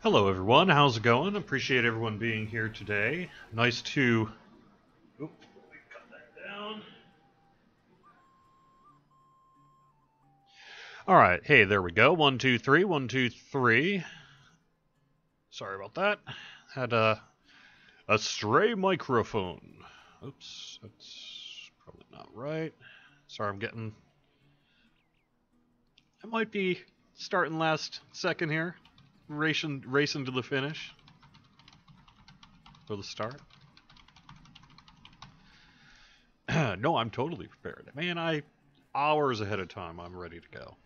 Hello everyone, how's it going? Appreciate everyone being here today. Nice to... Oop, let me cut that down. Alright, hey, there we go. 1, 2, 3, 1, 2, 3. Sorry about that. Had a stray microphone. Oops, that's probably not right. Sorry, I might be starting last second here. Racing to the finish. For the start. No, I'm totally prepared. Man, hours ahead of time, I'm ready to go.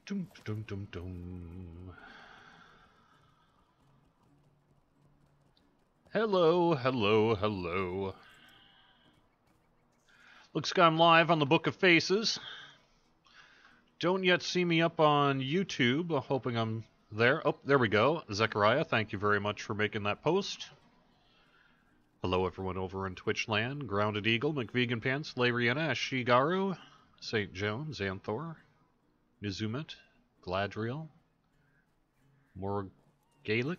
Dum dum dum dum. Hello, hello, hello. Looks like I'm live on the Book of Faces. Don't yet see me up on YouTube. Hoping I'm there. Oh, there we go. Zechariah, thank you very much for making that post. Hello, everyone over in Twitch land. Grounded Eagle, McVegan Pants, Lariana, Ashigaru, St. Jones, Anther, Nizumet, Gladriel, Morgalic,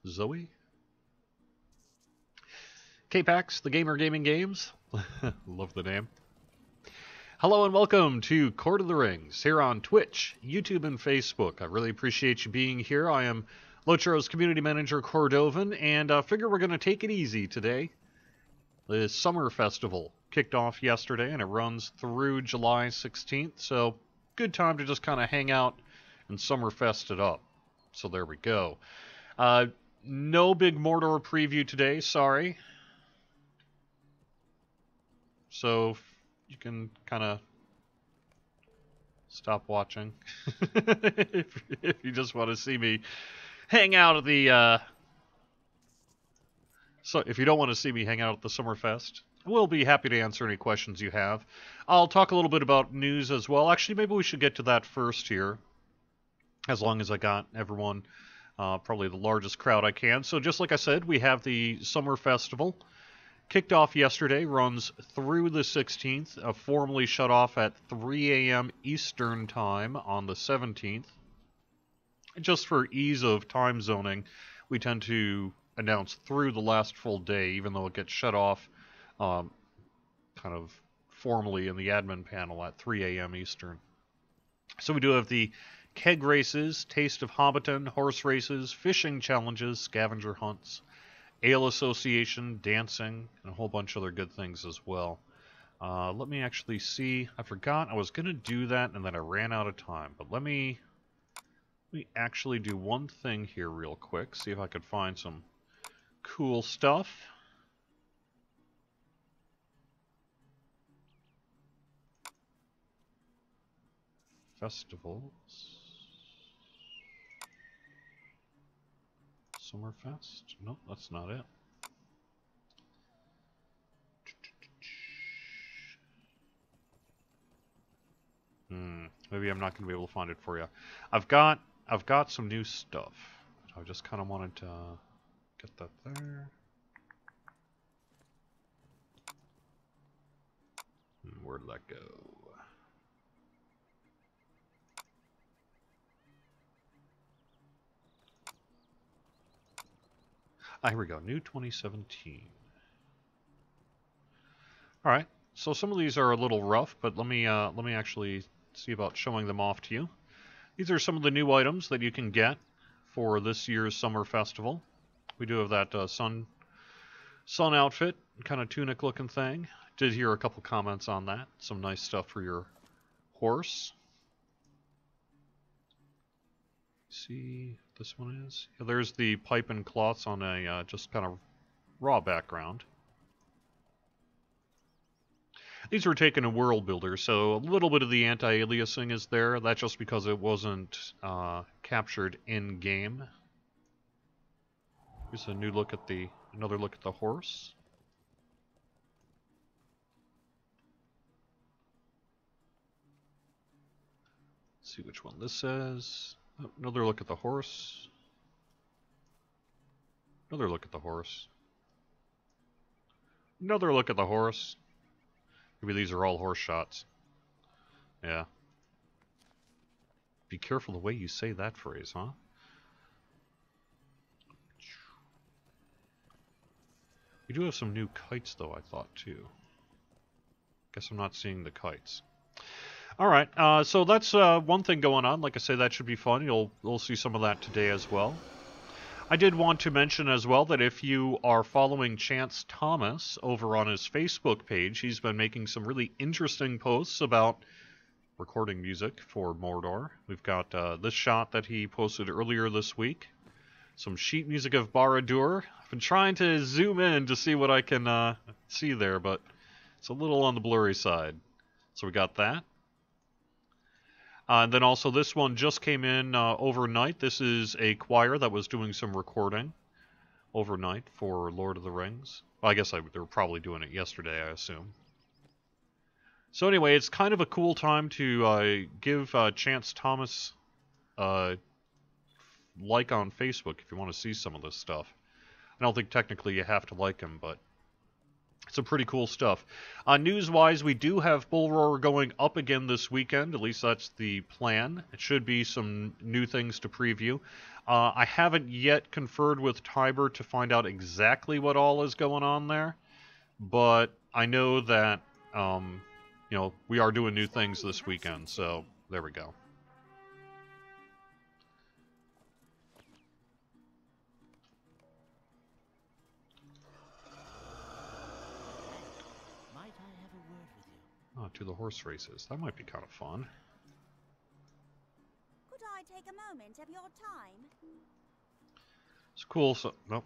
Zoe, K-Pax, the Gamer Gaming Games. Love the name. Hello and welcome to Court of the Rings here on Twitch, YouTube, and Facebook. I really appreciate you being here. I am LOTRO's community manager, Cordovan, and I figure we're going to take it easy today. The Summer Festival kicked off yesterday, and it runs through July 16th, so good time to just kind of hang out and Summerfest it up. So there we go. No big Mordor preview today, sorry. So you can kind of stop watching if you just want to see me hang out at the so if you don't want to see me hang out at the Summerfest, we'll be happy to answer any questions you have. I'll talk a little bit about news as well. Actually, maybe we should get to that first here, as long as I got everyone, probably the largest crowd I can. So just like I said, we have the Summer Festival. Kicked off yesterday, runs through the 16th, formally shut off at 3 a.m. Eastern Time on the 17th. Just for ease of time zoning, we tend to announce through the last full day, even though it gets shut off kind of formally in the admin panel at 3 a.m. Eastern. So we do have the keg races, Taste of Hobbiton, horse races, fishing challenges, scavenger hunts, Ale Association, dancing, and a whole bunch of other good things as well. Let me actually see. I forgot I was going to do that, and then I ran out of time. But let me actually do one thing here real quick, see if I could find some cool stuff. Festivals. Summerfest? Nope, that's not it. Maybe I'm not going to be able to find it for you. I've got some new stuff. I just kind of wanted to get that there. Where did that go? Here we go. New 2017. All right. So some of these are a little rough, but let me actually see about showing them off to you. These are some of the new items that you can get for this year's Summer Festival. We do have that sun outfit, kind of tunic looking thing. Did hear a couple comments on that. Some nice stuff for your horse. See what this one is? Yeah, there's the pipe and cloths on a just kind of raw background. These were taken in World Builder, so a little bit of the anti-aliasing is there. That's just because it wasn't captured in game. Here's a new look at another look at the horse. Let's see which one this says. Oh, another look at the horse. Another look at the horse. Another look at the horse. Maybe these are all horse shots. Yeah. Be careful the way you say that phrase, huh? We do have some new kites, though, I thought, too. Guess I'm not seeing the kites. Alright, so that's one thing going on. Like I say, that should be fun. You'll see some of that today as well. I did want to mention as well that if you are following Chance Thomas over on his Facebook page, he's been making some really interesting posts about recording music for Mordor. We've got this shot that he posted earlier this week. Some sheet music of Barad-dûr. I've been trying to zoom in to see what I can see there, but it's a little on the blurry side. So we got that. And then also this one just came in overnight. This is a choir that was doing some recording overnight for Lord of the Rings. Well, I guess they were probably doing it yesterday, I assume. So anyway, it's kind of a cool time to give Chance Thomas a like on Facebook if you want to see some of this stuff. I don't think technically you have to like him, but some pretty cool stuff. News-wise, we do have Bullroar going up again this weekend. At least that's the plan. It should be some new things to preview. I haven't yet conferred with Tiber to find out exactly what all is going on there, but I know that you know, we are doing new things this weekend, so there we go. Oh, to the horse races. That might be kind of fun. Could I take a moment of your time? It's cool, so... Nope.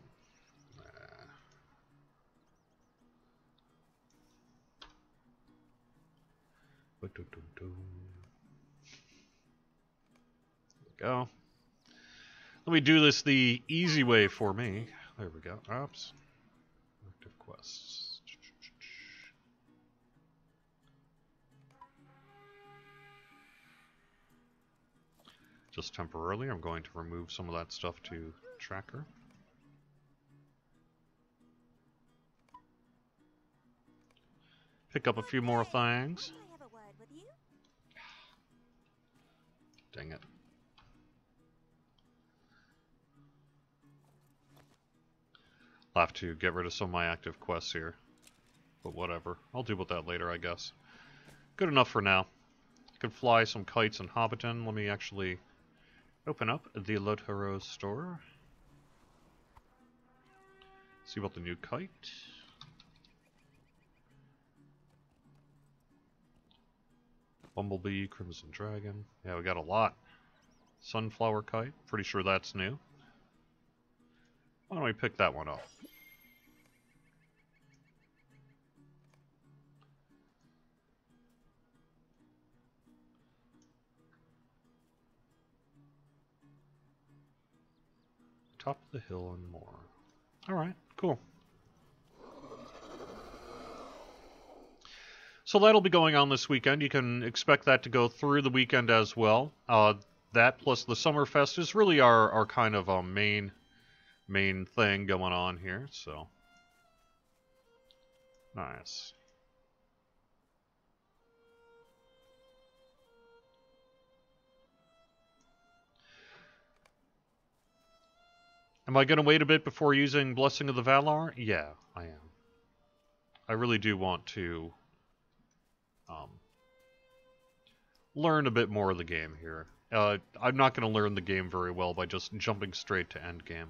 There we go. Let me do this the easy way for me. There we go. Oops. Active quests. Just temporarily, I'm going to remove some of that stuff to tracker. Pick up a few more things. Dang it. I'll have to get rid of some of my active quests here. But whatever. I'll deal with that later, I guess. Good enough for now. I could fly some kites in Hobbiton. Let me actually open up the LOTRO store. See about the new kite. Bumblebee, Crimson Dragon. Yeah, we got a lot. Sunflower kite. Pretty sure that's new. Why don't we pick that one up? Top of the hill and more. Alright, cool. So that'll be going on this weekend. You can expect that to go through the weekend as well. That plus the Summerfest is really our kind of main thing going on here. So nice. Am I going to wait a bit before using Blessing of the Valar? Yeah, I am. I really do want to learn a bit more of the game here. I'm not going to learn the game very well by just jumping straight to endgame.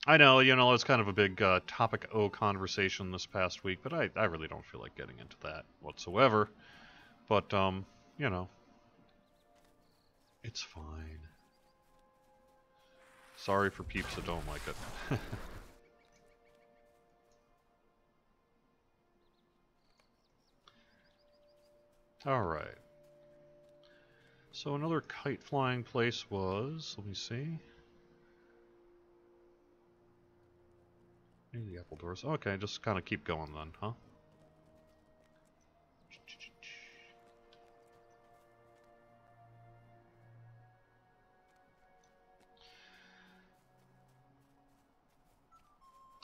I know, you know, it's kind of a big Topic O conversation this past week, but I really don't feel like getting into that whatsoever. But, you know, it's fine. Sorry for peeps that don't like it. Alright. So another kite flying place was, let me see. Near the apple doors. Okay, just kind of keep going then, huh?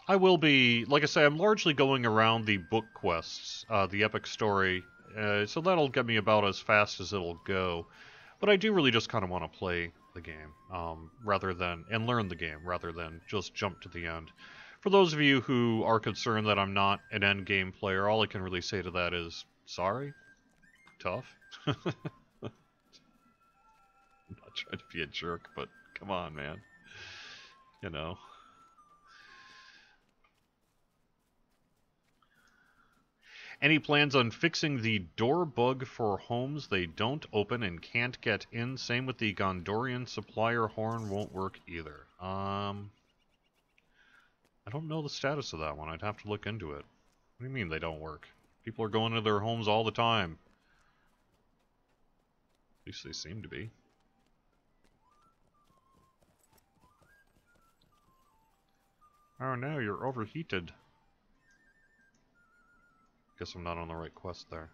I will be, like I say, I'm largely going around the book quests, the epic story, so that'll get me about as fast as it'll go. But I do really just kind of want to play the game, and learn the game, rather than just jump to the end. For those of you who are concerned that I'm not an end game player, all I can really say to that is, sorry, tough. I'm not trying to be a jerk, but come on, man. You know. Any plans on fixing the door bug for homes they don't open and can't get in? Same with the Gondorian supplier horn won't work either. I don't know the status of that one. I'd have to look into it. What do you mean they don't work? People are going into their homes all the time. At least they seem to be. Oh no, you're overheated. Guess I'm not on the right quest there.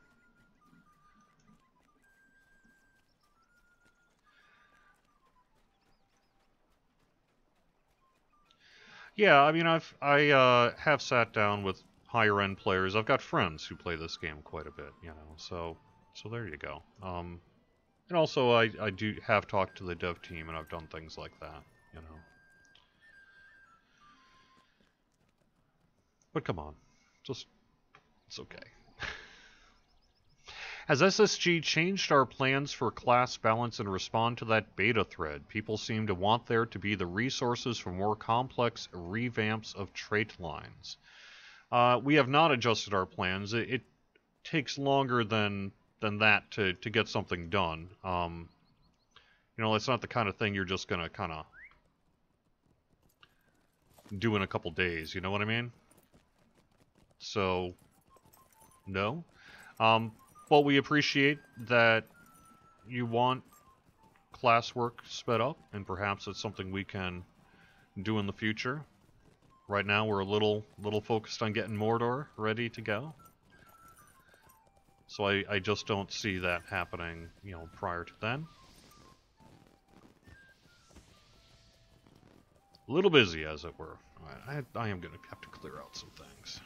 Yeah, I mean, I have sat down with higher end players. I've got friends who play this game quite a bit, you know. So there you go. And also I do have talked to the dev team, and I've done things like that, you know. But come on, it's okay. Has SSG changed our plans for class balance and respond to that beta thread? People seem to want there to be the resources for more complex revamps of trait lines. We have not adjusted our plans. It takes longer than that to get something done. You know, it's not the kind of thing you're just gonna kind of do in a couple days. You know what I mean? So, no. Well, we appreciate that you want classwork sped up, and perhaps it's something we can do in the future. Right now, we're a little focused on getting Mordor ready to go. So I just don't see that happening, you know, prior to then. A little busy, as it were. I am going to have to clear out some things.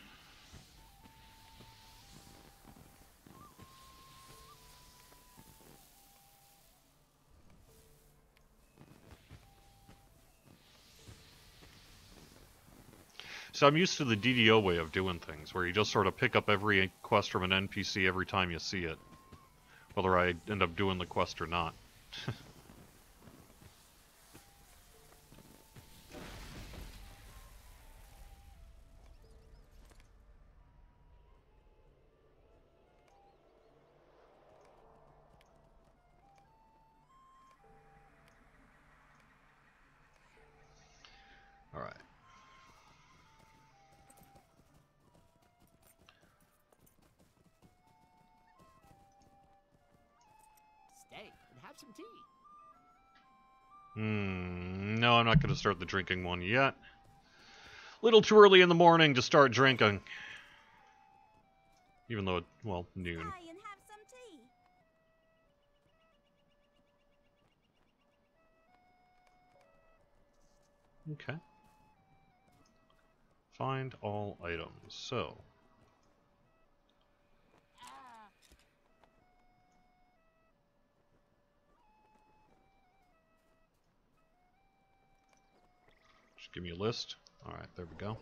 So I'm used to the DDO way of doing things, where you just sort of pick up every quest from an NPC every time you see it. Whether I end up doing the quest or not. Alright. Stay and have some tea. No, I'm not going to start the drinking one yet. Little too early in the morning to start drinking. Even though, well, noon. Try and have some tea. Okay. Find all items. So. Just give me a list. Alright, there we go.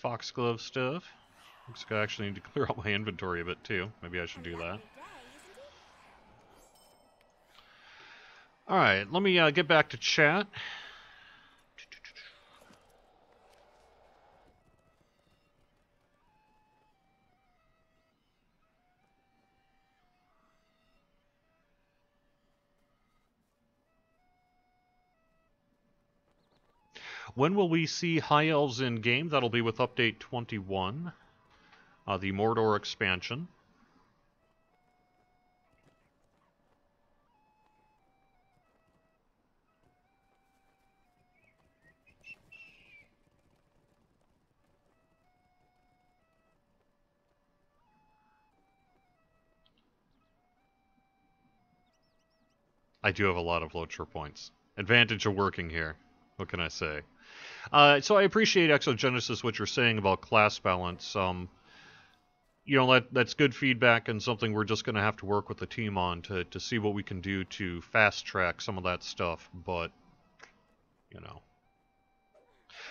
Foxglove stuff. Looks like I actually need to clear out my inventory a bit too. Maybe I should do that. Alright, let me get back to chat. When will we see High Elves in game? That'll be with update 21, the Mordor expansion. I do have a lot of LOTRO points. Advantage of working here. What can I say? So I appreciate Exogenesis, what you're saying about class balance. You know, that's good feedback and something we're just going to have to work with the team on to see what we can do to fast track some of that stuff. But, you know.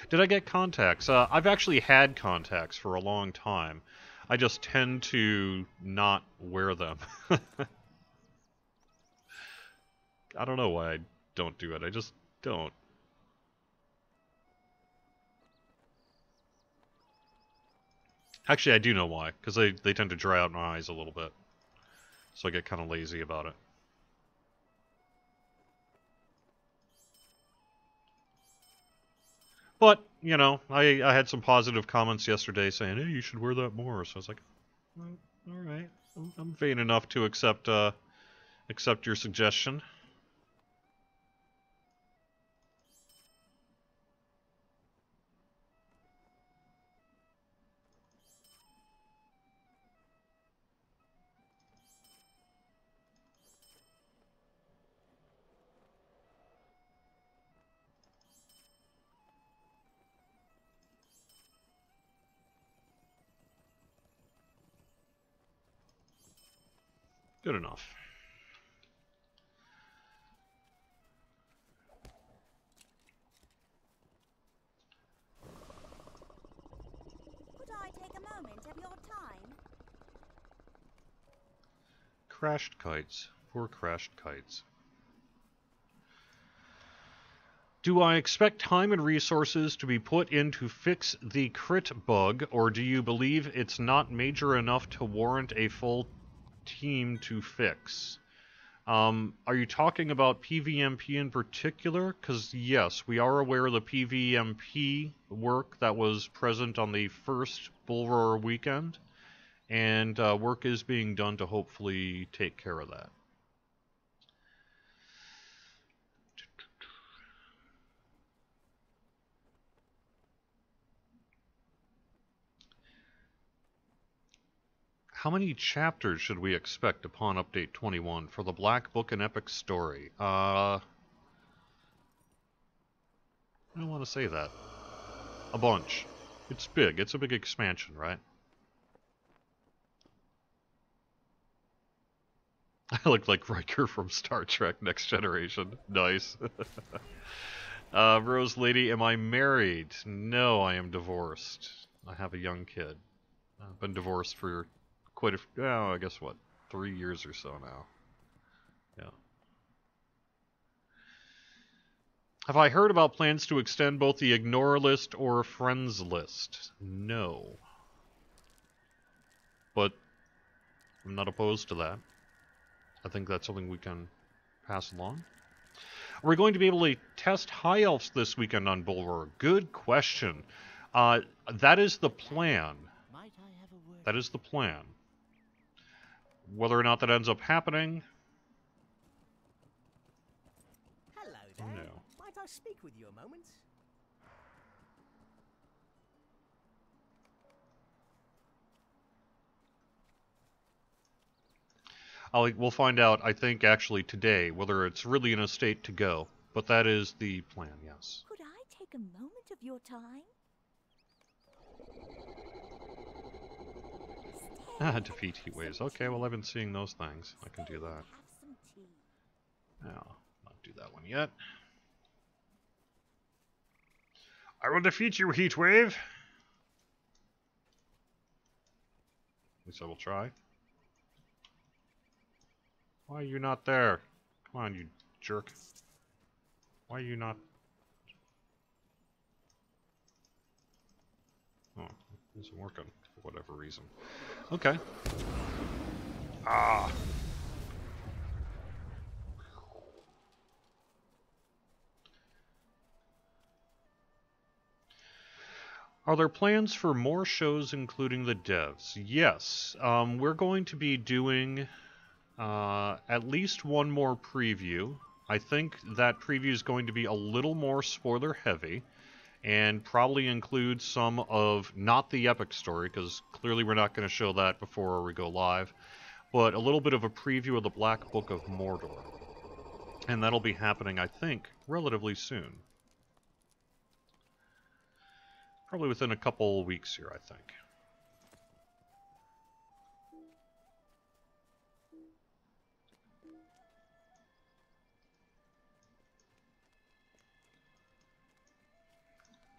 Did I get contacts? I've actually had contacts for a long time. I just tend to not wear them. I don't know why I don't do it. I just don't. Actually, I do know why. Because they tend to dry out my eyes a little bit. So I get kind of lazy about it. But, you know, I had some positive comments yesterday saying, hey, you should wear that more. So I was like, well, alright. I'm vain enough to accept your suggestion. Good enough. Could I take a moment of your time? Crashed kites. Poor crashed kites. Do I expect time and resources to be put in to fix the crit bug, or do you believe it's not major enough to warrant a full team to fix? Are you talking about PvMP in particular? Because yes, we are aware of the PvMP work that was present on the first Bullroar weekend, and work is being done to hopefully take care of that. How many chapters should we expect upon update 21 for the Black Book and Epic Story? I don't want to say that. A bunch. It's big. It's a big expansion, right? I look like Riker from Star Trek Next Generation. Nice. Rose Lady, am I married? No, I am divorced. I have a young kid. I've been divorced for quite a... I guess what? 3 years or so now. Yeah. Have I heard about plans to extend both the ignore list or friends list? No. But I'm not opposed to that. I think that's something we can pass along. Are we going to be able to test High Elves this weekend on Bullroar? Good question. That is the plan. That is the plan. Whether or not that ends up happening... Hello there. No. Might I speak with you a moment? We'll find out, I think, actually today, whether it's really in a state to go. But that is the plan, yes. Could I take a moment of your time? Defeat heat waves. Okay, well, I've been seeing those things. I can do that. Have some tea. No, not do that one yet. I will defeat you, Heatwave! At least I will try. Why are you not there? Come on, you jerk. Why are you not... Oh, it isn't working for whatever reason. Okay. Ah! Are there plans for more shows including the devs? Yes. We're going to be doing at least one more preview. I think that preview is going to be a little more spoiler heavy and probably include some of, not the epic story, because clearly we're not going to show that before we go live, but a little bit of a preview of the Black Book of Mordor. And that'll be happening, I think, relatively soon. Probably within a couple weeks here, I think.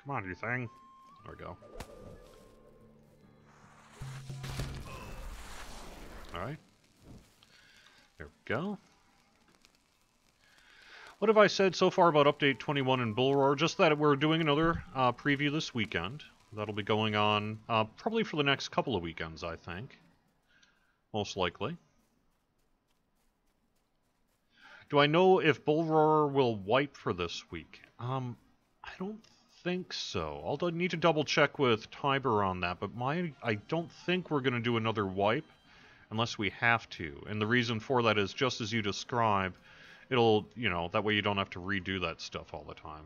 Come on, you thing. There we go. Alright. There we go. What have I said so far about Update 21 in Bullroar? Just that we're doing another preview this weekend. That'll be going on probably for the next couple of weekends, I think. Most likely. Do I know if Bullroar will wipe for this week? I don't think so. I'll need to double check with Tiber on that, but I don't think we're going to do another wipe unless we have to. And the reason for that is just as you describe, it'll, you know, that way you don't have to redo that stuff all the time.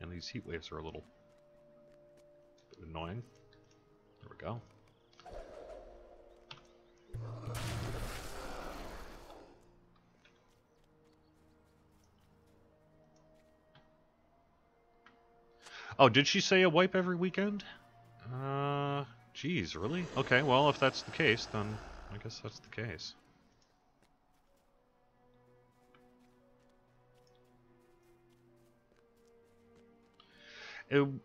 And these heat waves are a little bit annoying. There we go. Oh, did she say a wipe every weekend? Geez, really? Okay, well, if that's the case, then I guess that's the case.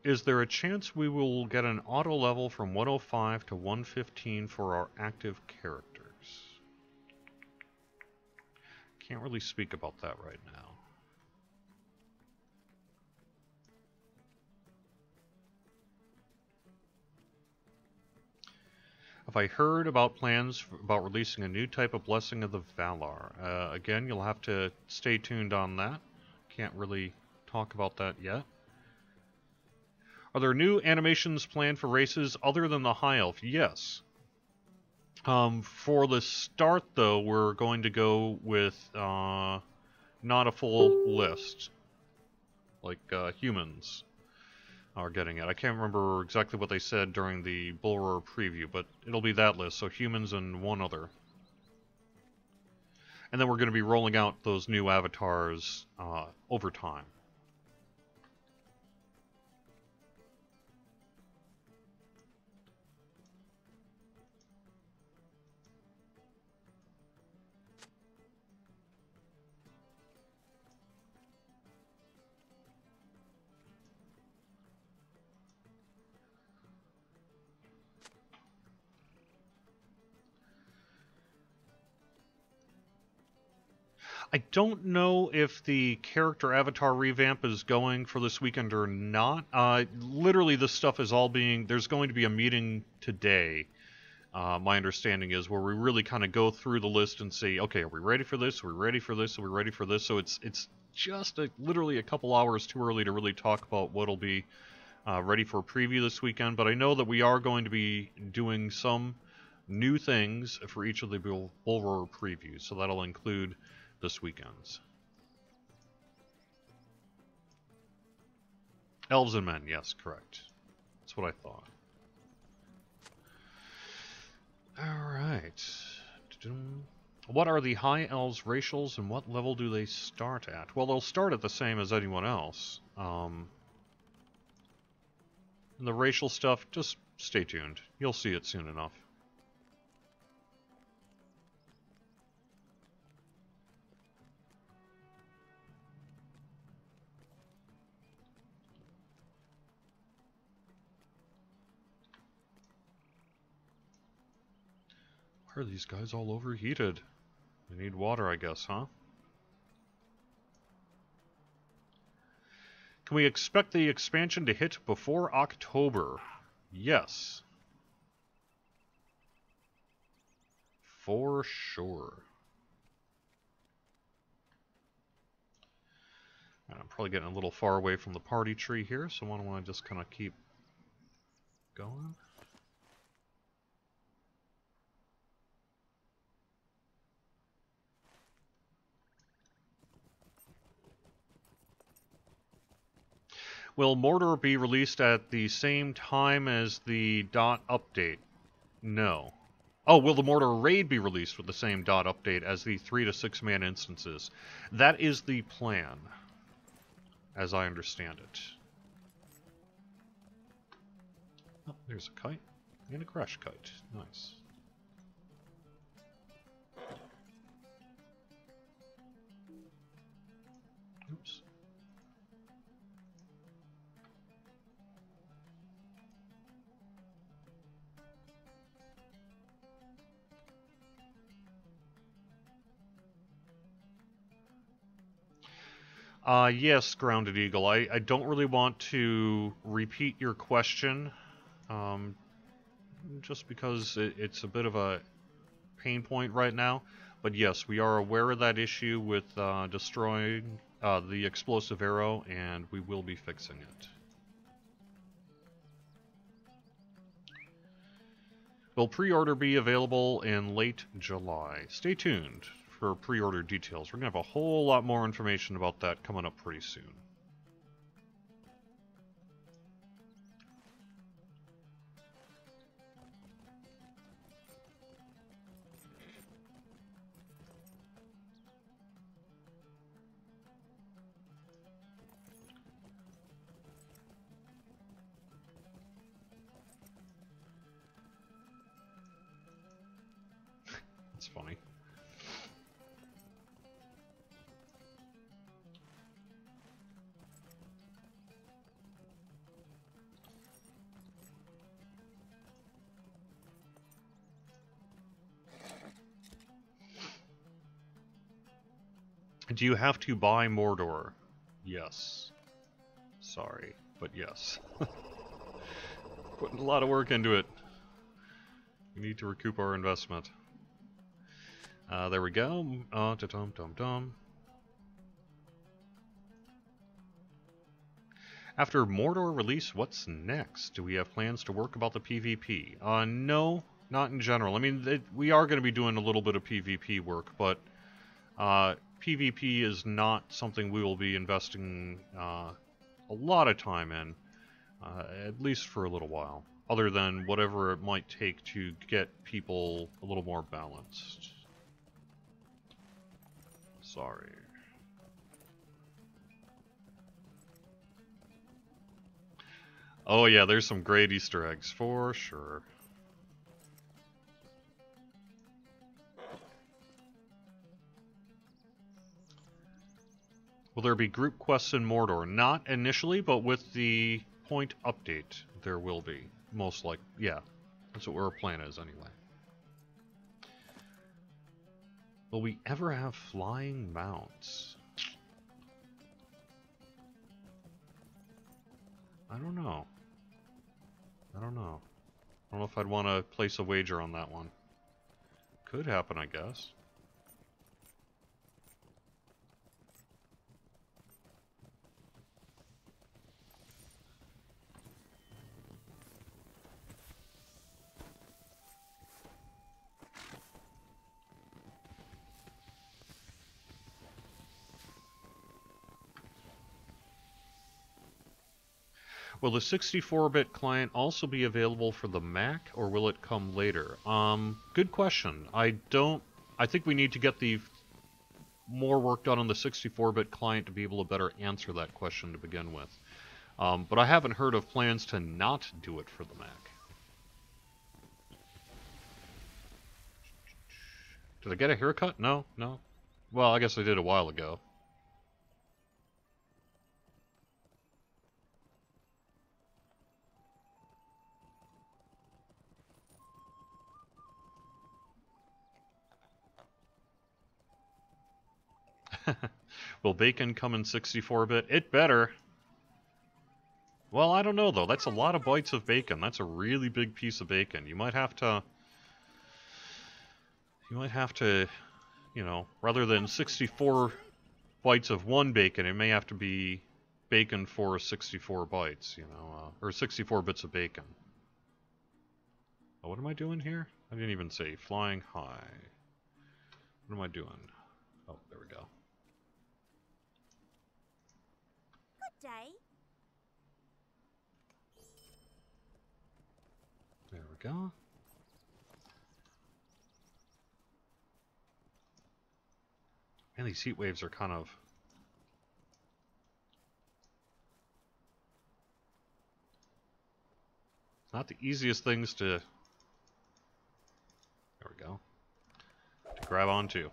Is there a chance we will get an auto level from 105 to 115 for our active characters? Can't really speak about that right now. Have I heard about plans about releasing a new type of Blessing of the Valar? Again, you'll have to stay tuned on that. Can't really talk about that yet. Are there new animations planned for races other than the High Elf? Yes. For the start, though, we're going to go with not a full list. Like humans are getting it. I can't remember exactly what they said during the Bullroar preview, but it'll be that list, so humans and one other. And then we're going to be rolling out those new avatars over time. I don't know if the character avatar revamp is going for this weekend or not. Literally, this stuff is all being... There's going to be a meeting today, my understanding is, where we really kind of go through the list and say, okay, are we ready for this? Are we ready for this? Are we ready for this? So it's just literally a couple hours too early to really talk about what'll be ready for a preview this weekend. But I know that we are going to be doing some new things for each of the Bullroar previews. So that'll include this weekend's. Elves and men, yes, correct. That's what I thought. Alright. What are the High Elves racials and what level do they start at? Well, they'll start at the same as anyone else. And the racial stuff, just stay tuned. You'll see it soon enough. Why are these guys all overheated? They need water, I guess, huh? Can we expect the expansion to hit before October? Yes. For sure. And I'm probably getting a little far away from the party tree here, so I want to just kind of keep going. Will Mortar be released at the same time as the dot update? No. Oh, will the Mortar raid be released with the same dot update as the 3 to 6 man instances? That is the plan, as I understand it. Oh, there's a kite and a crash kite. Nice. Oops. Yes, Grounded Eagle. I don't really want to repeat your question, just because it's a bit of a pain point right now. But yes, we are aware of that issue with destroying the explosive arrow, and we will be fixing it. Will pre-order be available in late July? Stay tuned for pre-order details. We're going to have a whole lot more information about that coming up pretty soon. It's funny. Do you have to buy Mordor? Yes. Sorry, but yes. Putting a lot of work into it. We need to recoup our investment. There we go. Ta-dum-dum-dum. After Mordor release, what's next? Do we have plans to work about the PvP? No, not in general. I mean, we are going to be doing a little bit of PvP work, but PvP is not something we will be investing a lot of time in, at least for a little while, other than whatever it might take to get people a little more balanced. Sorry. Oh yeah, there's some great Easter eggs, for sure. Will there be group quests in Mordor? Not initially, but with the point update, there will be. Most likely. Yeah, that's what our plan is anyway. Will we ever have flying mounts? I don't know. I don't know if I'd want to place a wager on that one. Could happen, I guess. Will the 64-bit client also be available for the Mac, or will it come later? Good question. I think we need to get the more work done on the 64-bit client to be able to better answer that question to begin with. But I haven't heard of plans to not do it for the Mac. Did I get a haircut? No? No? Well, I guess I did a while ago. Will bacon come in 64-bit? It better. Well, I don't know though. That's a lot of bites of bacon. That's a really big piece of bacon. You might have to, you know, rather than 64 bites of one bacon, it may have to be bacon for 64 bites, you know, or 64 bits of bacon. Oh, what am I doing here? I didn't even say flying high. What am I doing? Oh, there we go. Good day. we go. Man, these heat waves are kind of... not the easiest things to... there we go. To grab onto.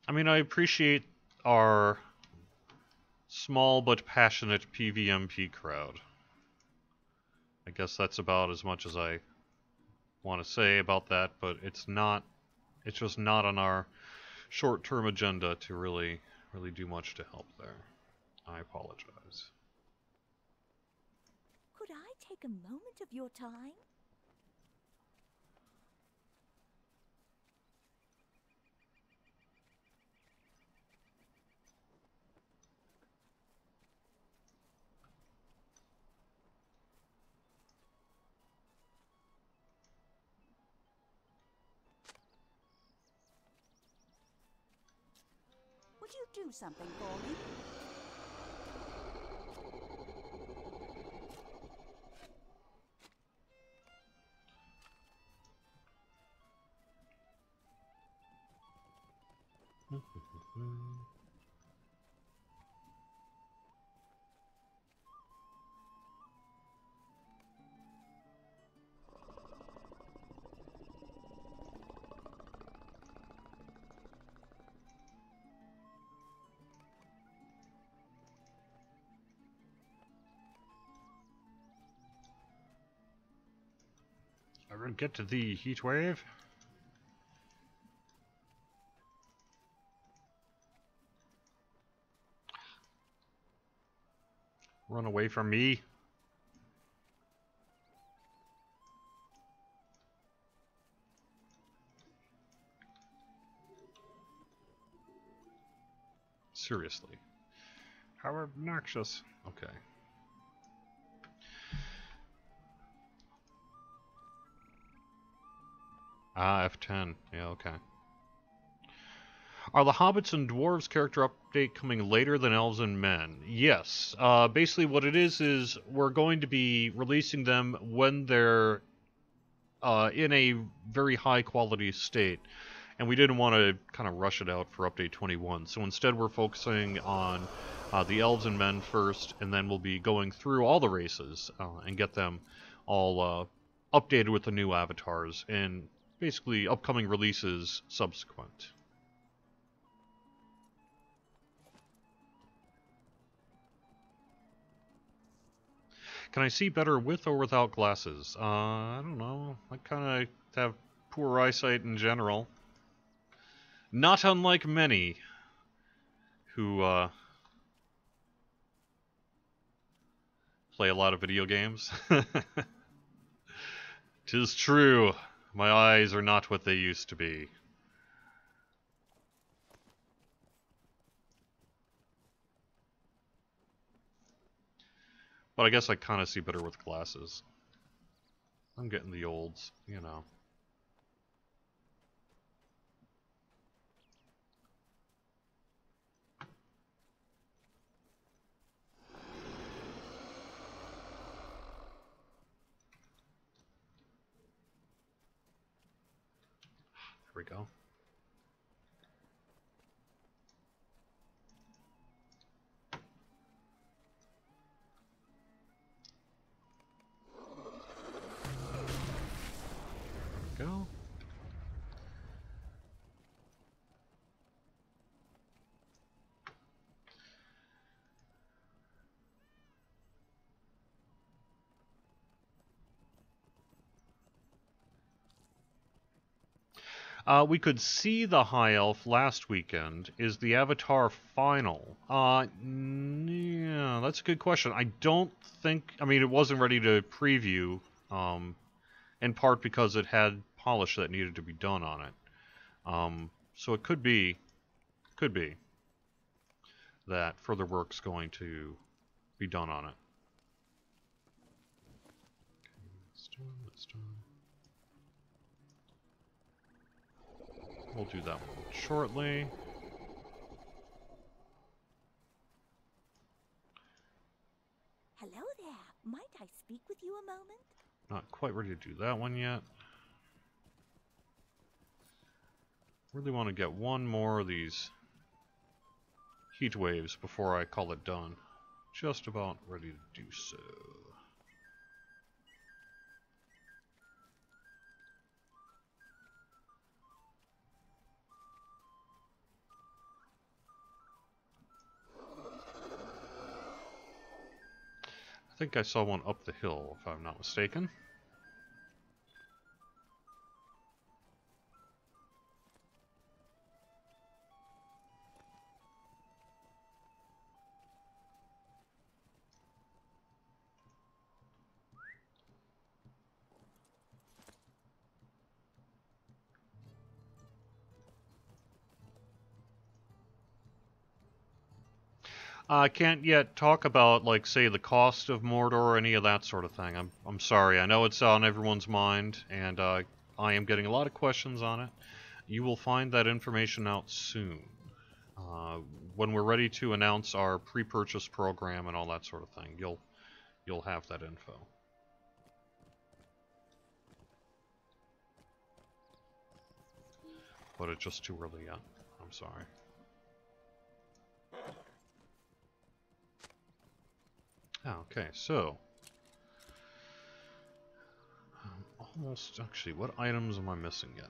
I mean, I appreciate our small but passionate PvMP crowd. I guess that's about as much as I want to say about that, but it's just not on our short-term agenda to really do much to help there. I apologize. Could I take a moment of your time? Would you do something for me? I will get to the heat wave. Run away from me. Seriously. How obnoxious. Okay. Ah, F10. Yeah, okay. Are the hobbits and dwarves character update coming later than elves and men? Yes. Basically what it is we're going to be releasing them when they're in a very high quality state. And we didn't want to kind of rush it out for update 21. So instead we're focusing on the elves and men first, and then we'll be going through all the races and get them all updated with the new avatars, and basically upcoming releases subsequent. Can I see better with or without glasses? I don't know. I kind of have poor eyesight in general. Not unlike many who play a lot of video games. 'Tis true. My eyes are not what they used to be. But I guess I kind of see better with glasses. I'm getting the olds, you know. There we go. Go. We could see the High Elf last weekend. Is the Avatar final? Yeah, that's a good question. I don't think... I mean, it wasn't ready to preview, in part because it had polish that needed to be done on it. So it could be that further work's going to be done on it. Okay, let's do. We'll do that one shortly. Hello there. Might I speak with you a moment? Not quite ready to do that one yet. Really want to get one more of these heat waves before I call it done. Just about ready to do so. I think I saw one up the hill, if I'm not mistaken. I can't yet talk about, like, say, the cost of Mordor or any of that sort of thing. I'm sorry. I know it's on everyone's mind, and I am getting a lot of questions on it. You will find that information out soon. When we're ready to announce our pre-purchase program and all that sort of thing, you'll have that info. But it's just too early yet. I'm sorry. Okay, so almost actually, what items am I missing yet?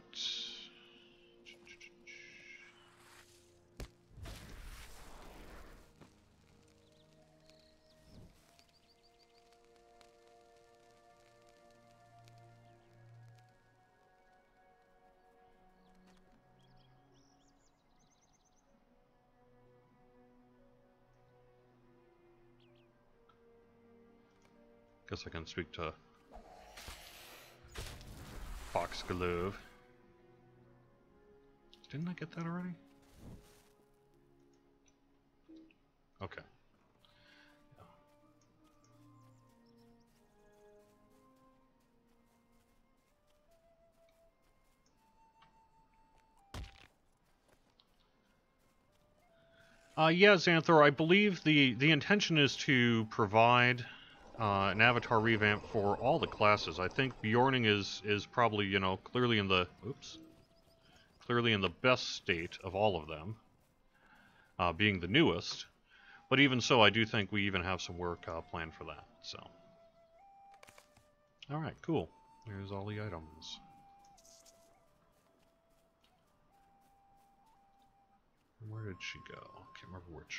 Guess I can speak to Foxglove. Didn't I get that already? Okay. Yeah, Xanthor, I believe the intention is to provide an avatar revamp for all the classes. I think Bjorning is probably, you know, clearly in the best state of all of them, being the newest. But even so, I do think we even have some work planned for that. So, all right, cool. There's all the items. Where did she go? Can't remember which.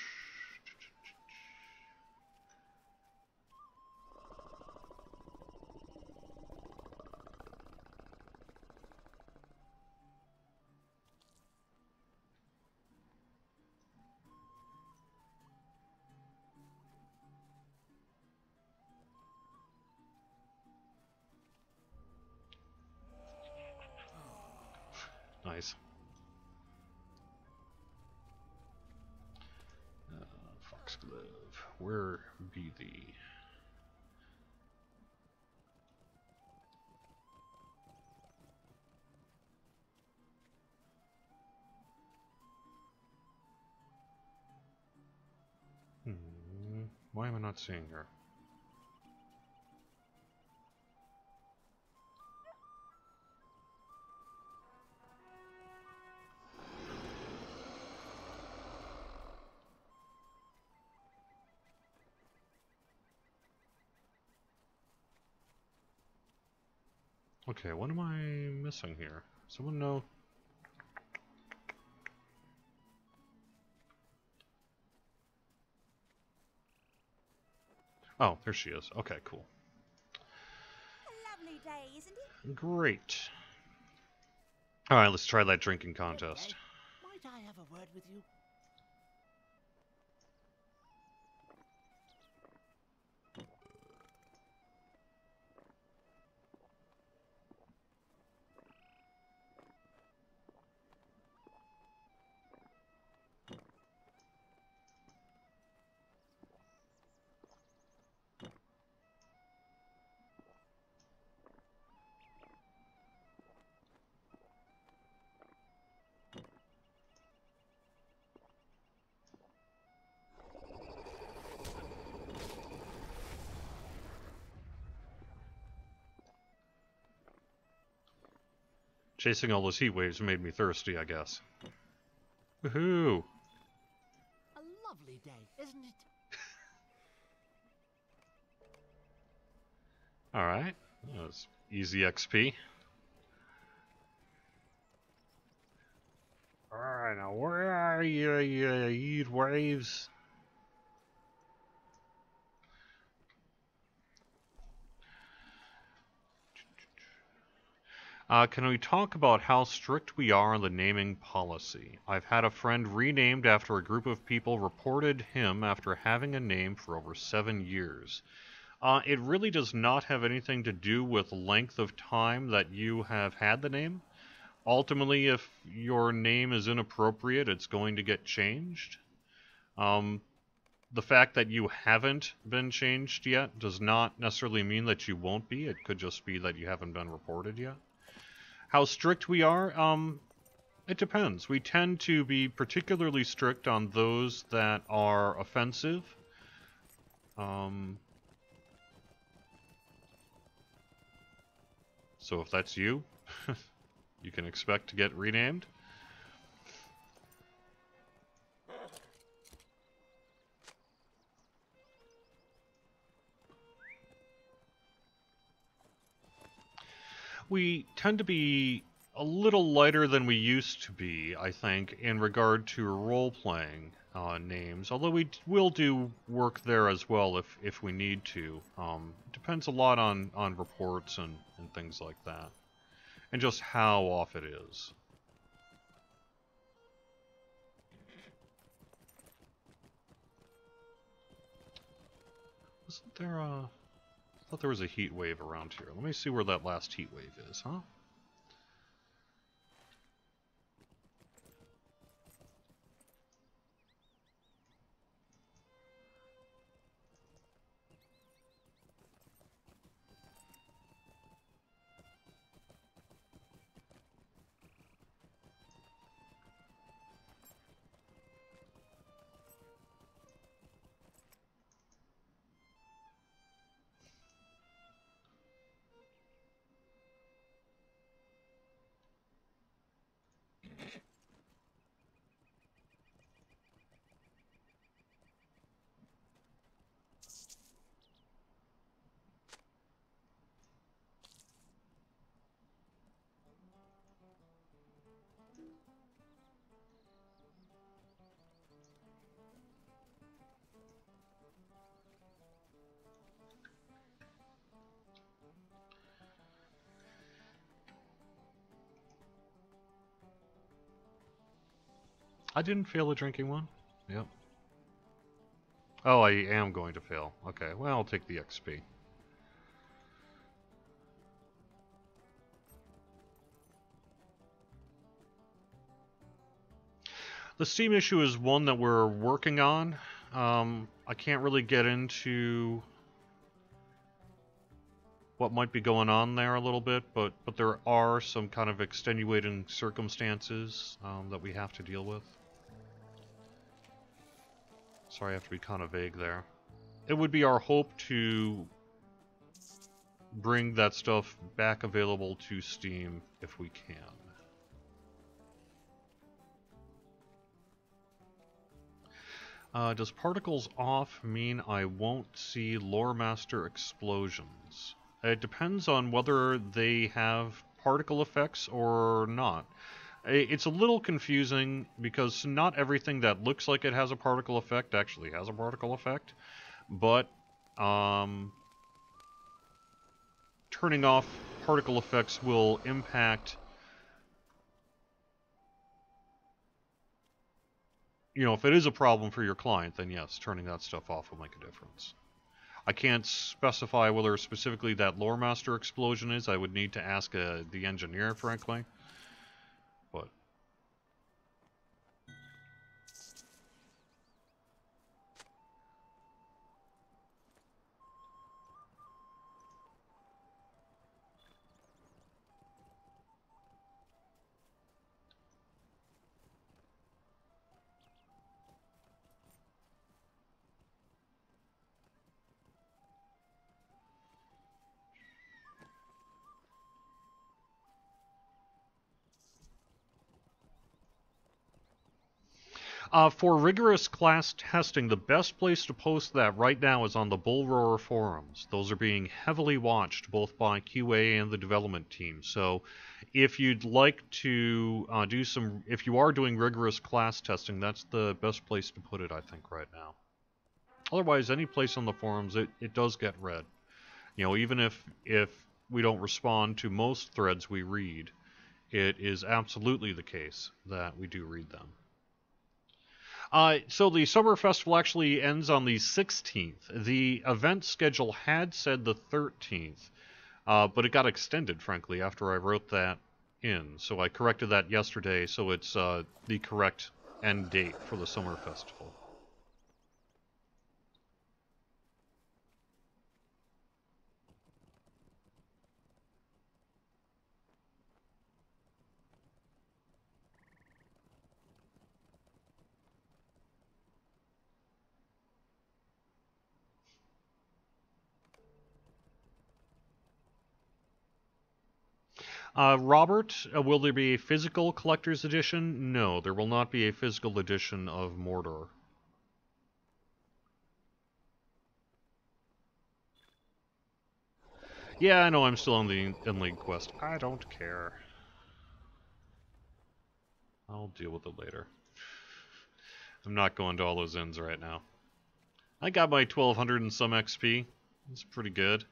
Nice. Foxglove, where be thee? Why am I not seeing her? Okay, what am I missing here? Someone know? Oh, there she is. Okay, cool. A lovely day, isn't it? Great. Alright, let's try that drinking contest. Might I have a word with you? Chasing all those heat waves made me thirsty, I guess. Woohoo! A lovely day, isn't it? Alright. That was easy XP. Alright, now where are you, you heat waves? Can we talk about how strict we are on the naming policy? I've had a friend renamed after a group of people reported him after having a name for over 7 years. It really does not have anything to do with length of time that you have had the name. Ultimately, if your name is inappropriate, it's going to get changed. The fact that you haven't been changed yet does not necessarily mean that you won't be. It could just be that you haven't been reported yet. How strict we are? It depends. We tend to be particularly strict on those that are offensive. So if that's you, you can expect to get renamed. We tend to be a little lighter than we used to be, I think, in regard to role-playing names, although we will do work there as well if we need to. Depends a lot on reports and things like that, and just how off it is. Wasn't there a... I thought there was a heat wave around here. Let me see where that last heat wave is, huh? I didn't fail a drinking one. Yep. Oh, I am going to fail. Okay, well, I'll take the XP. The Steam issue is one that we're working on. I can't really get into what might be going on there a little bit, but there are some kind of extenuating circumstances that we have to deal with. Sorry, I have to be kind of vague there. It would be our hope to bring that stuff back available to Steam if we can. Does particles off mean I won't see Lore Master explosions? It depends on whether they have particle effects or not. It's a little confusing because not everything that looks like it has a particle effect actually has a particle effect, but turning off particle effects will impact, you know, if it is a problem for your client, then yes, turning that stuff off will make a difference. I can't specify whether specifically that Lore Master explosion is. I would need to ask the engineer, frankly. But For rigorous class testing, the best place to post that right now is on the Bullroar forums. Those are being heavily watched both by QA and the development team. So if you'd like to if you are doing rigorous class testing, that's the best place to put it, I think, right now. Otherwise, any place on the forums, it does get read. You know, even if we don't respond to most threads we read, it is absolutely the case that we do read them. So the Summer Festival actually ends on the 16th. The event schedule had said the 13th, but it got extended, frankly, after I wrote that in. So I corrected that yesterday, so it's the correct end date for the Summer Festival. Robert, will there be a physical collector's edition? No, there will not be a physical edition of Mordor. Yeah, I know I'm still on the in-league quest. I don't care. I'll deal with it later. I'm not going to all those inns right now. I got my 1200 and some XP. That's pretty good.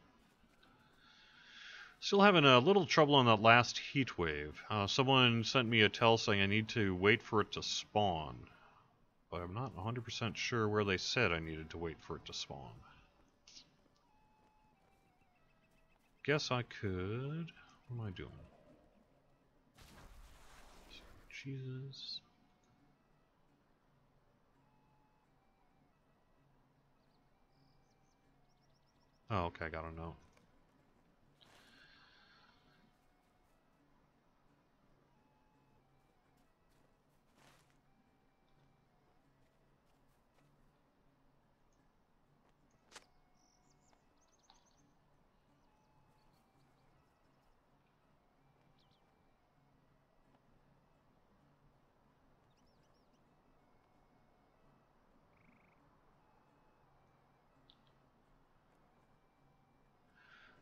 Still having a little trouble on that last heat wave. Someone sent me a tell saying I need to wait for it to spawn. But I'm not 100% sure where they said I needed to wait for it to spawn. Guess I could... What am I doing? Jesus... Oh, okay, I got a note.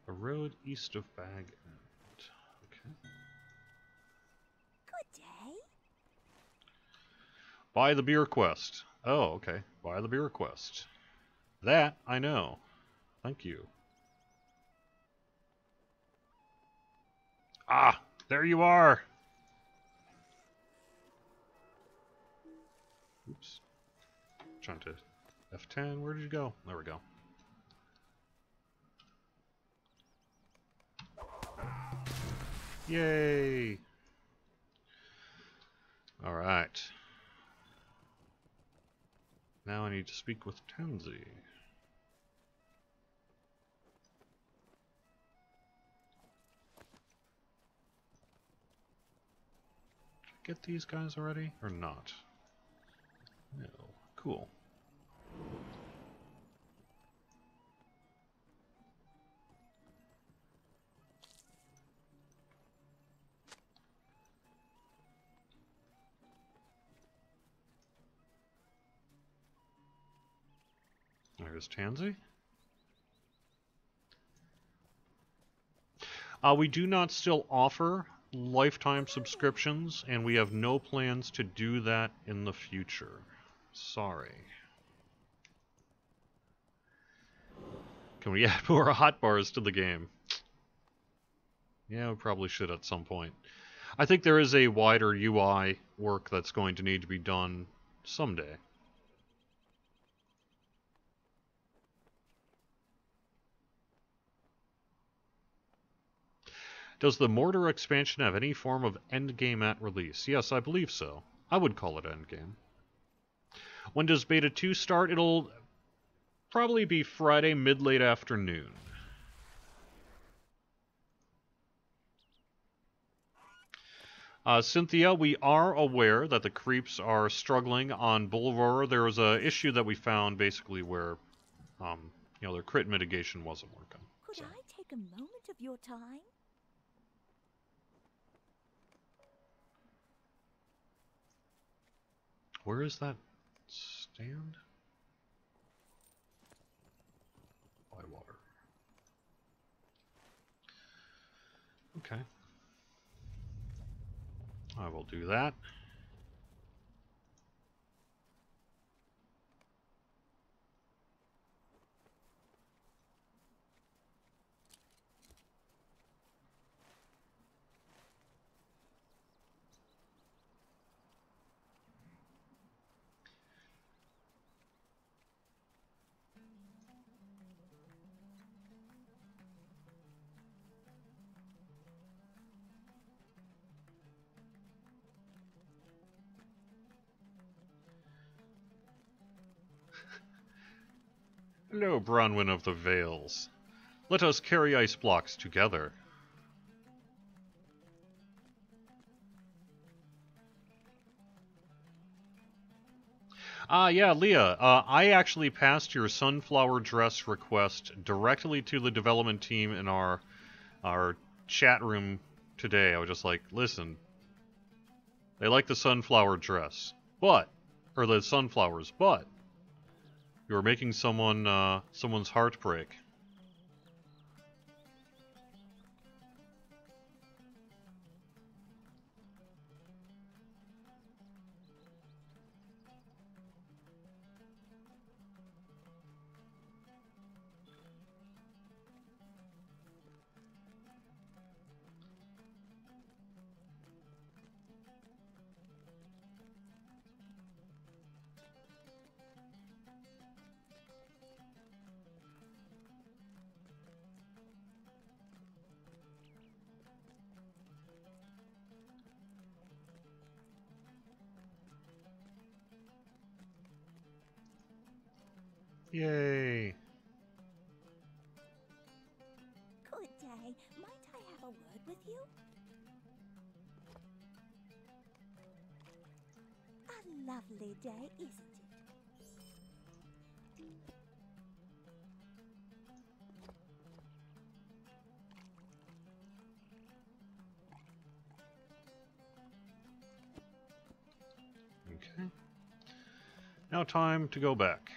A road east of Bag End. Okay. Good day. Buy the beer quest. Oh, okay. Buy the beer quest. That I know. Thank you. Ah, there you are. Oops. Trying to F10. Where did you go? There we go. Yay! Alright. Now I need to speak with Tansy. Get these guys already? Or not? No. Cool. There's Tansy. We do not still offer lifetime subscriptions, and we have no plans to do that in the future. Sorry. Can we add more hot bars to the game? Yeah, we probably should at some point. I think there is a wider UI work that's going to need to be done someday. Does the Mortar expansion have any form of endgame at release? Yes, I believe so. I would call it endgame. When does Beta 2 start? It'll probably be Friday mid-late afternoon. Cynthia, we are aware that the creeps are struggling on Bullroar. There was an issue that we found basically where, their crit mitigation wasn't working. Could I take a moment of your time? Where is that stand. By water. Okay. I will do that. Hello, Bronwyn of the Vales. Let us carry ice blocks together. Yeah, Leah, I actually passed your sunflower dress request directly to the development team in our chat room today. I was just like, listen, they like the sunflower dress, but, or the sunflowers, but you're making someone's heart break. Yay! Good day. Might I have a word with you? A lovely day, isn't it? Okay. Now time to go back.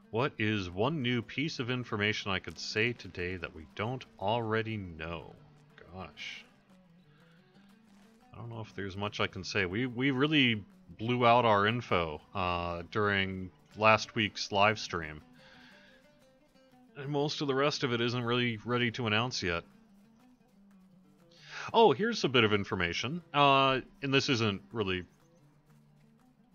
What is one new piece of information I could say today that we don't already know? Gosh. I don't know if there's much I can say. We really blew out our info during last week's live stream. And most of the rest of it isn't really ready to announce yet. Oh, here's a bit of information. And this isn't really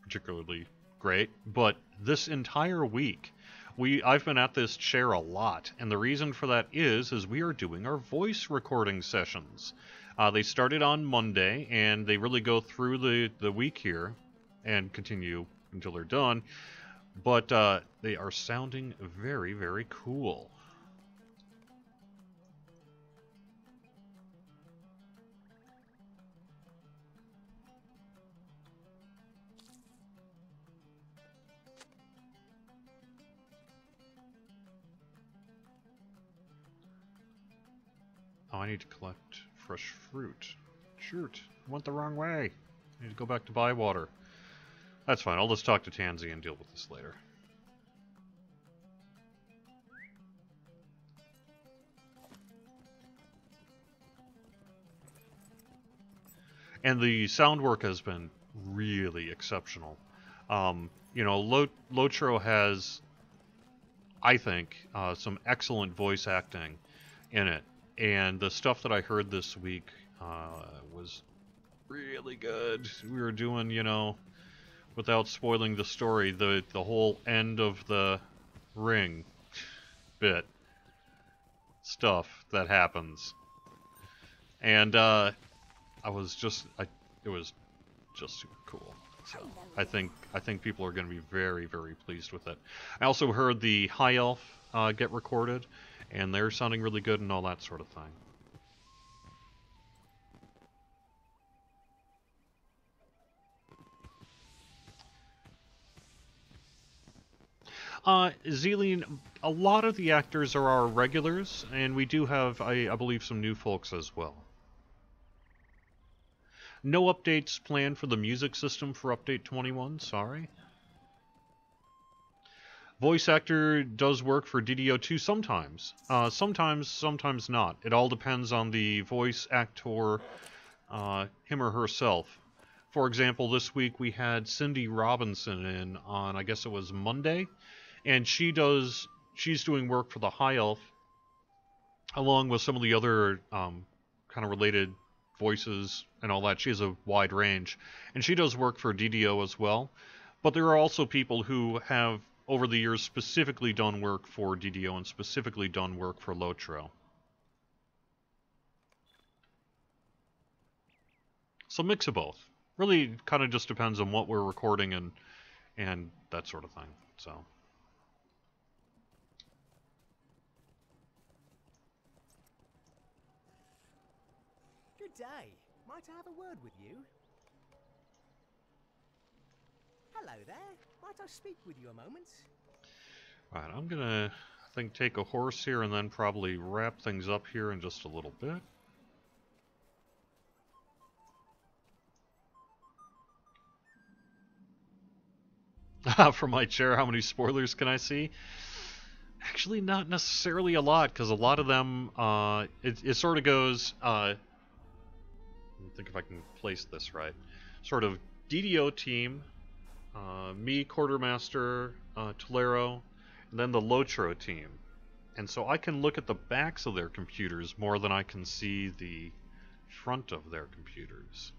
particularly great, but this entire week, I've been at this chair a lot, and the reason for that is we are doing our voice recording sessions. They started on Monday, and they really go through the week here, and continue until they're done, but they are sounding very, very cool. Oh, I need to collect fresh fruit. Shoot, I went the wrong way. I need to go back to Bywater. That's fine, I'll just talk to Tansy and deal with this later. And the sound work has been really exceptional. You know, LOTRO has, I think, some excellent voice acting in it. And the stuff that I heard this week was really good. We were doing, you know, without spoiling the story, the whole end of the ring bit stuff that happens. And it was just super cool. So I think people are going to be very, very pleased with it. I also heard the High Elf get recorded, and they're sounding really good and all that sort of thing. Zealine, a lot of the actors are our regulars, and we do have, I believe, some new folks as well. No updates planned for the music system for Update 21, sorry. Voice actor does work for DDO2 sometimes. Sometimes not. It all depends on the voice actor, him or herself. For example, this week we had Cindy Robinson in on, I guess it was Monday, and she's doing work for the High Elf, along with some of the other kind of related voices and all that. She has a wide range, and she does work for DDO as well. But there are also people who have, over the years, specifically done work for DDO and specifically done work for LOTRO. So mix of both. Really kind of just depends on what we're recording and that sort of thing. So. Good day. Might I have a word with you? Hello there. Might I speak with you a moment? Alright, I'm gonna, I think, take a horse here and then probably wrap things up here in just a little bit. From my chair, how many spoilers can I see? Actually, not necessarily a lot, because a lot of them, it sort of goes, let me think if I can place this right. Sort of DDO team, me, Quartermaster, Tolero, and then the LOTRO team. And so I can look at the backs of their computers more than I can see the front of their computers.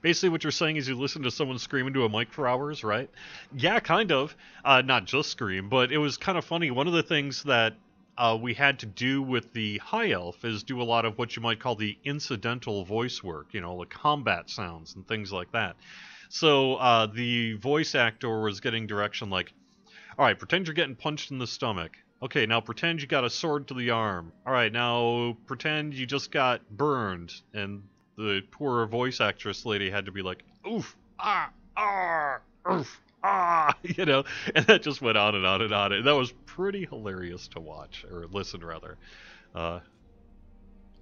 Basically what you're saying is you listen to someone scream into a mic for hours, right? Yeah, kind of. Not just scream, but it was kind of funny. One of the things that we had to do with the High Elf is do a lot of what you might call the incidental voice work, you know, like combat sounds and things like that. So the voice actor was getting direction like, alright, pretend you're getting punched in the stomach. Okay, now pretend you got a sword to the arm. Alright, now pretend you just got burned, and the poor voice actress lady had to be like, oof, ah, ah, oof, ah, you know, and that just went on and on and on. And that was pretty hilarious to watch, or listen rather. I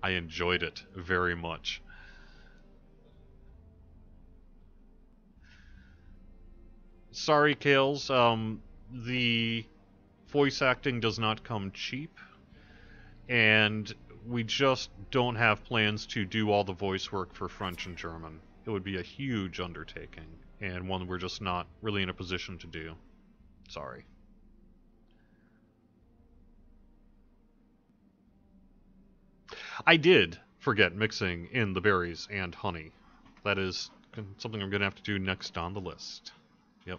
enjoyed it very much. Sorry, Kales, the voice acting does not come cheap, and we just don't have plans to do all the voice work for French and German. It would be a huge undertaking, and one we're just not really in a position to do. Sorry. I did forget mixing in the berries and honey. That is something I'm going to have to do next on the list. Yep.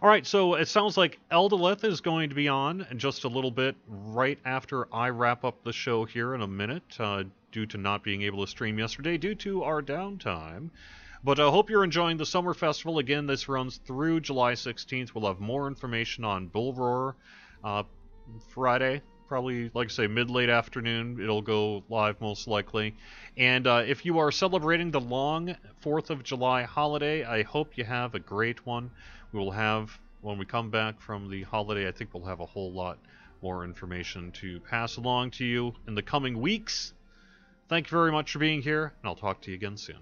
Alright, so it sounds like Eldaleth is going to be on in just a little bit right after I wrap up the show here in a minute, due to not being able to stream yesterday due to our downtime. But I hope you're enjoying the Summer Festival. Again, this runs through July 16th. We'll have more information on Bullroar Friday. Probably, like I say, mid-late afternoon. It'll go live most likely. And if you are celebrating the long 4th of July holiday, I hope you have a great one. We will have, when we come back from the holiday, I think we'll have a whole lot more information to pass along to you in the coming weeks. Thank you very much for being here, and I'll talk to you again soon.